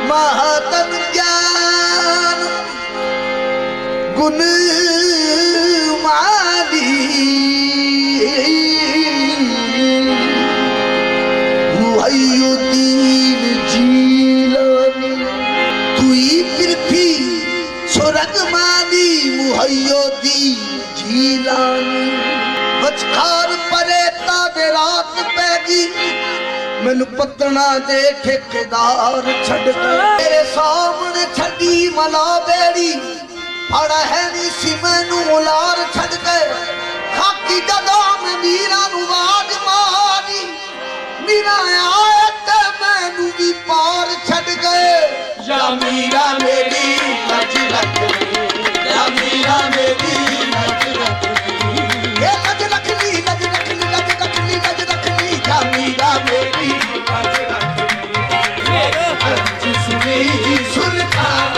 महातन ज्ञान गुण माली मुहय्युद्दीन जीलानी तुई पृथ्वी सुरग माली मुहय्युद्दीन जीलानी बचखार परे तादे रात पैगी मैनू पतना दे ठेकेदार छड़ तेरे सामने छड़ी मला बेड़ी फड़ा है नी सी मैनू उलार छड़ के खाकी जदों में मीरा नू आवाज मारी मीरा आए ते मैनू भी पार छड़ गए या मीरा मेरी लज रख या मीरा मेरी लज रख ये लज रख ली लज रख ली लज रख ली लज रख ली या मीरा मेरी लज रख ली सुल्तान